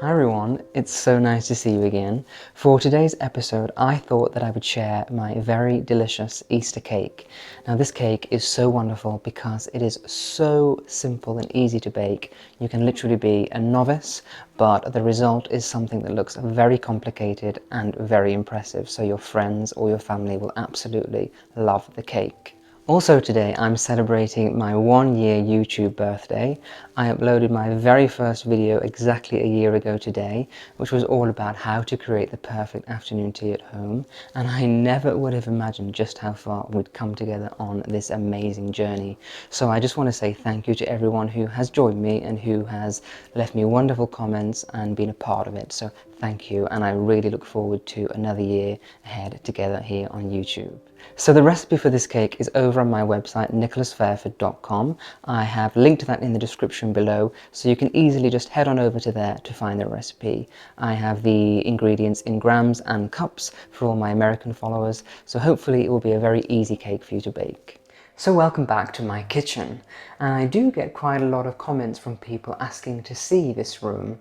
Hi everyone, it's so nice to see you again. For today's episode, I thought that I would share my very delicious Easter cake. Now this cake is so wonderful because it is so simple and easy to bake. You can literally be a novice, but the result is something that looks very complicated and very impressive, so your friends or your family will absolutely love the cake. Also today I'm celebrating my 1-year YouTube birthday. I uploaded my very first video exactly a year ago today, which was all about how to create the perfect afternoon tea at home, and I never would have imagined just how far we'd come together on this amazing journey. So I just want to say thank you to everyone who has joined me and who has left me wonderful comments and been a part of it. So thank you, and I really look forward to another year ahead together here on YouTube. So the recipe for this cake is over on my website nicolasfairford.com. I have linked to that in the description below, so you can easily just head on over to there to find the recipe. I have the ingredients in grams and cups for all my American followers, so hopefully it will be a very easy cake for you to bake. So welcome back to my kitchen, and I do get quite a lot of comments from people asking to see this room,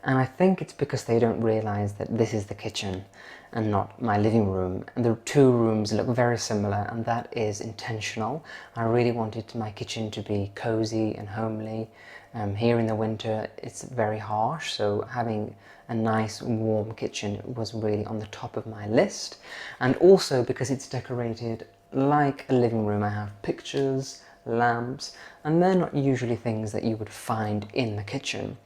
and I think it's because they don't realize that this is the kitchen and not my living room, and the two rooms look very similar, and that is intentional. I really wanted my kitchen to be cozy and homely. Here in the winter it's very harsh, so having a nice warm kitchen was really on the top of my list. And also because it's decorated like a living room, I have pictures, lamps, and they're not usually things that you would find in the kitchen.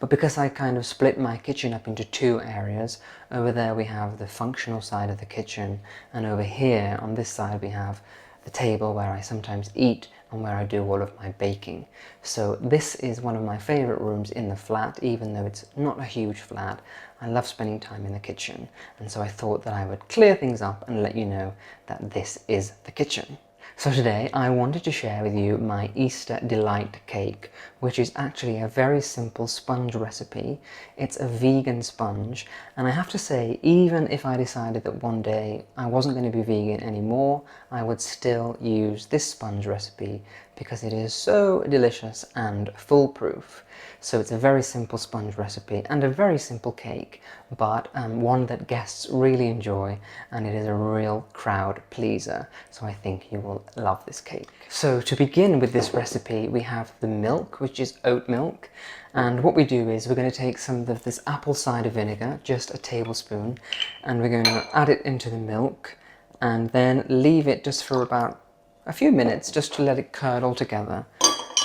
But because I kind of split my kitchen up into two areas, over there we have the functional side of the kitchen, and over here on this side we have the table where I sometimes eat and where I do all of my baking. So this is one of my favorite rooms in the flat, even though it's not a huge flat. I love spending time in the kitchen, and so I thought that I would clear things up and let you know that this is the kitchen. So today I wanted to share with you my Easter Delight cake, which is actually a very simple sponge recipe. It's a vegan sponge, and I have to say, even if I decided that one day I wasn't going to be vegan anymore, I would still use this sponge recipe because it is so delicious and foolproof. So it's a very simple sponge recipe and a very simple cake, but one that guests really enjoy, and it is a real crowd pleaser. So I think you will love this cake. So to begin with this recipe, we have the milk, which is oat milk. And what we do is we're going to take some of this apple cider vinegar, just a tablespoon, and we're going to add it into the milk and then leave it just for about a few minutes just to let it curdle together.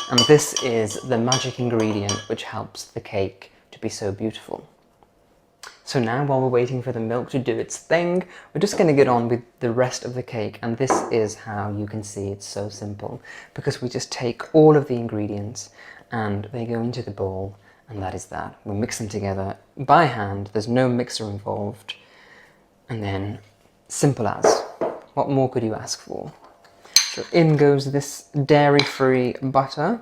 And this is the magic ingredient which helps the cake to be so beautiful. So now, while we're waiting for the milk to do its thing, we're just going to get on with the rest of the cake, and this is how you can see it's so simple, because we just take all of the ingredients and they go into the bowl, and that is that. We mix them together by hand, there's no mixer involved, and then simple as. What more could you ask for? So in goes this dairy-free butter.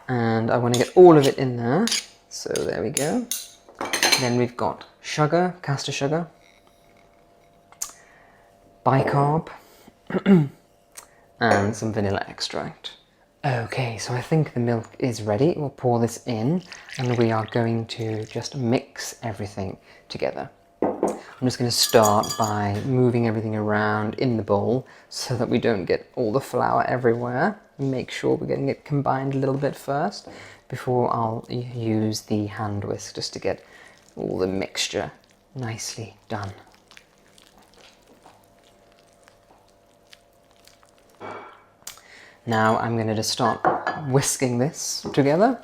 And I want to get all of it in there. So there we go. Then we've got sugar, caster sugar, bicarb, and some vanilla extract. Okay, so I think the milk is ready. We'll pour this in, and we are going to just mix everything together. I'm just going to start by moving everything around in the bowl so that we don't get all the flour everywhere. Make sure we're getting it combined a little bit first before I'll use the hand whisk just to get all the mixture nicely done. Now I'm going to just start whisking this together.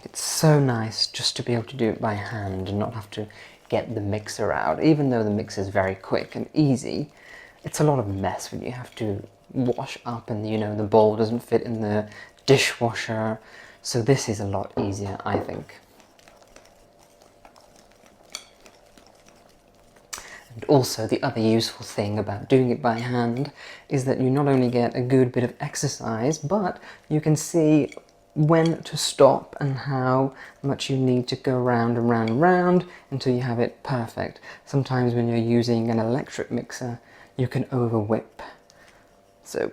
It's so nice just to be able to do it by hand and not have to get the mixer out. Even though the mixer is very quick and easy, it's a lot of mess when you have to wash up and, you know, the bowl doesn't fit in the dishwasher. So this is a lot easier, I think. And also the other useful thing about doing it by hand is that you not only get a good bit of exercise, but you can see when to stop and how much you need to go round and round and round until you have it perfect. Sometimes when you're using an electric mixer, you can over whip. So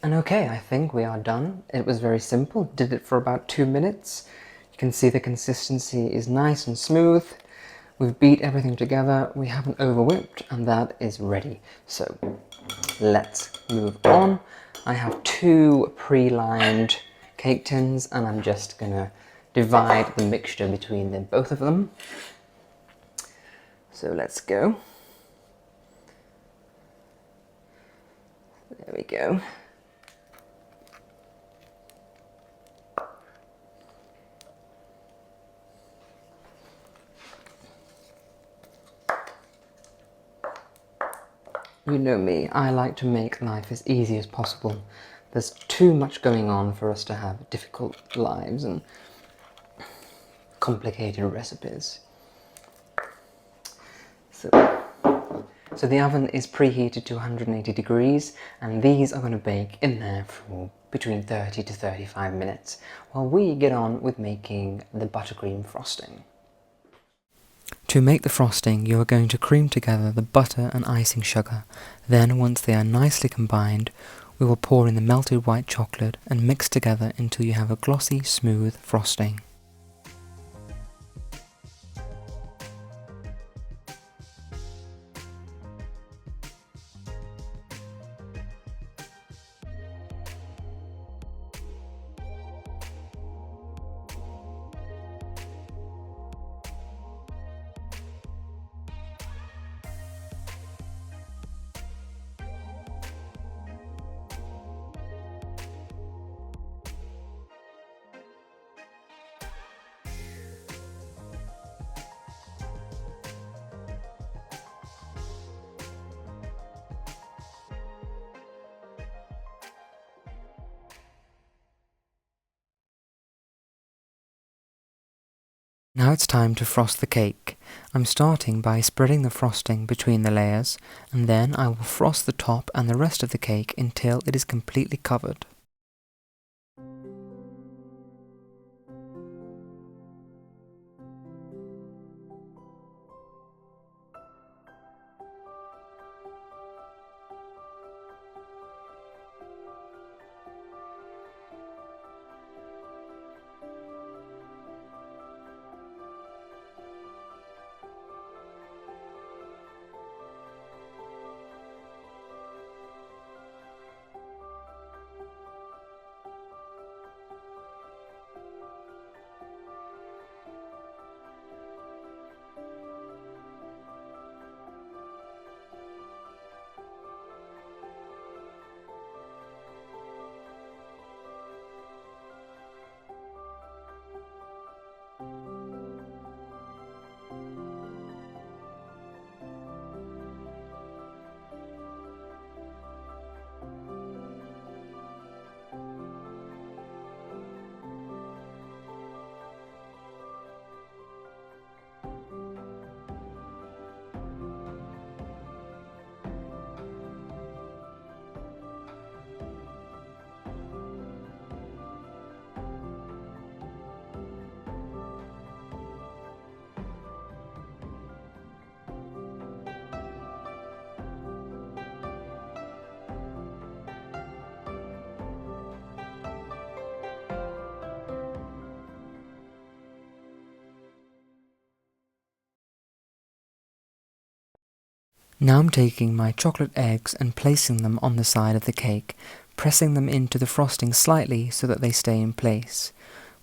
And okay, I think we are done. It was very simple. Did it for about 2 minutes. You can see the consistency is nice and smooth. We've beat everything together. We haven't over whipped, and that is ready. So let's move on. I have 2 pre-lined cake tins, and I'm just gonna divide the mixture between both of them. So let's go. There we go. You know me, I like to make life as easy as possible. There's too much going on for us to have difficult lives and complicated recipes. So the oven is preheated to 180 degrees, and these are going to bake in there for between 30 to 35 minutes while we get on with making the buttercream frosting. To make the frosting, you are going to cream together the butter and icing sugar. Then, once they are nicely combined, we will pour in the melted white chocolate and mix together until you have a glossy, smooth frosting. Now it's time to frost the cake. I'm starting by spreading the frosting between the layers, and then I will frost the top and the rest of the cake until it is completely covered. Now I'm taking my chocolate eggs and placing them on the side of the cake, pressing them into the frosting slightly so that they stay in place.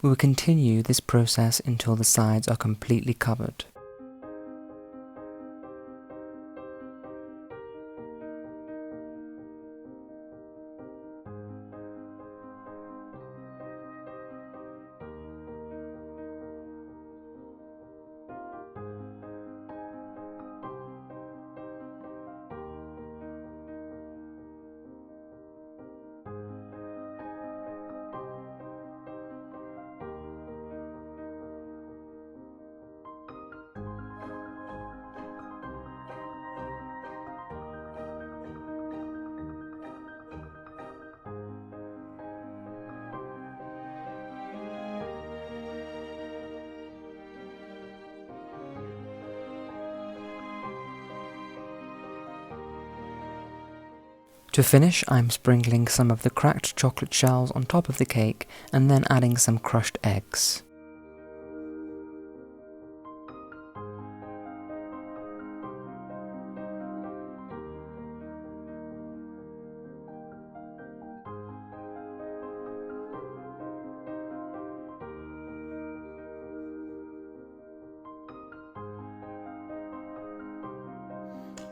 We will continue this process until the sides are completely covered. To finish, I'm sprinkling some of the cracked chocolate shells on top of the cake and then adding some crushed eggs.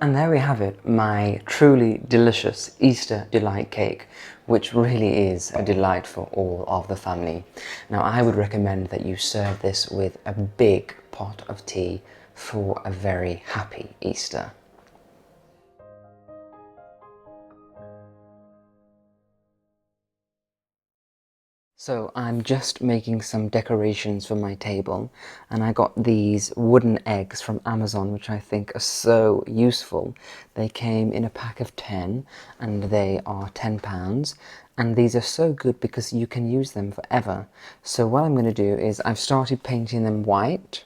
And there we have it, my truly delicious Easter delight cake, which really is a delight for all of the family. Now, I would recommend that you serve this with a big pot of tea for a very happy Easter. So I'm just making some decorations for my table, and I got these wooden eggs from Amazon, which I think are so useful. They came in a pack of 10 and they are £10, and these are so good because you can use them forever. So what I'm going to do is I've started painting them white.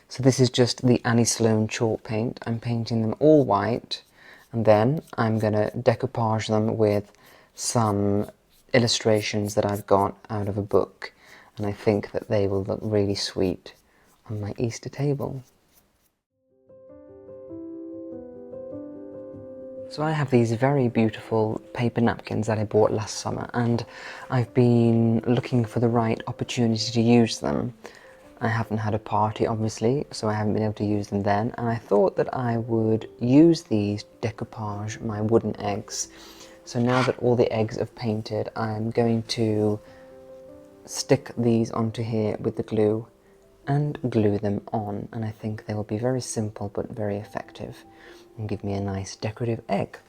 So this is just the Annie Sloan chalk paint. I'm painting them all white, and then I'm going to decoupage them with some illustrations that I've got out of a book, and I think that they will look really sweet on my Easter table. So I have these very beautiful paper napkins that I bought last summer, and I've been looking for the right opportunity to use them. I haven't had a party, obviously, so I haven't been able to use them then, and I thought that I would use these to decoupage my wooden eggs. So now that all the eggs have painted, I'm going to stick these onto here with the glue and glue them on, and I think they will be very simple but very effective and give me a nice decorative egg.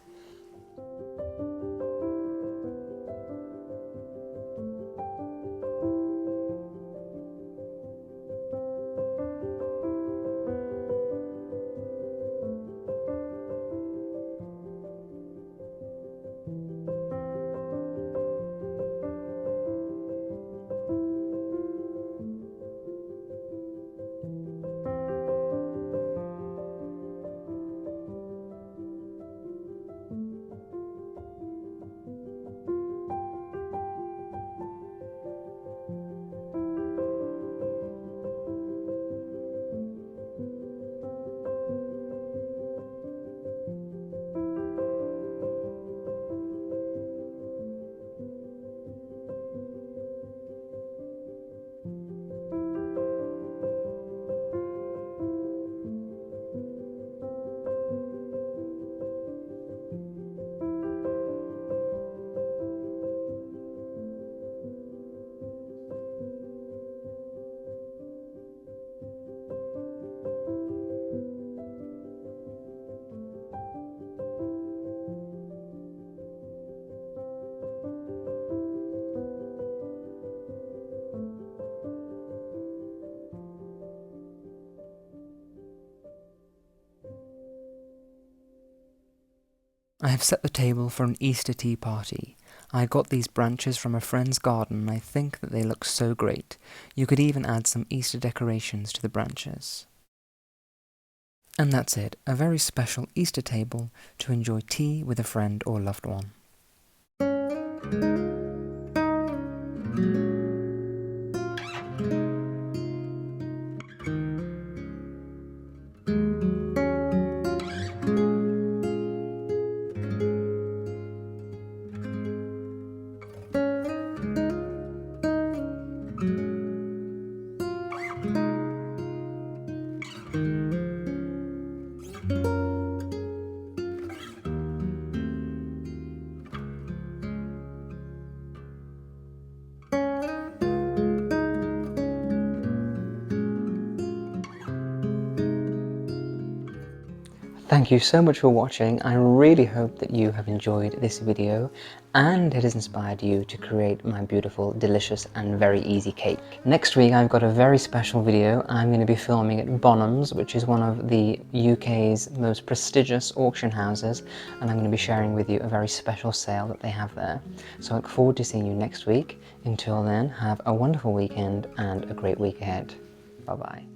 I have set the table for an Easter tea party. I got these branches from a friend's garden and I think that they look so great. You could even add some Easter decorations to the branches. And that's it, a very special Easter table to enjoy tea with a friend or loved one. Thank you so much for watching. I really hope that you have enjoyed this video and it has inspired you to create my beautiful, delicious and very easy cake. Next week I've got a very special video. I'm going to be filming at Bonhams, which is one of the UK's most prestigious auction houses, and I'm going to be sharing with you a very special sale that they have there. So I look forward to seeing you next week. Until then, have a wonderful weekend and a great week ahead. Bye bye.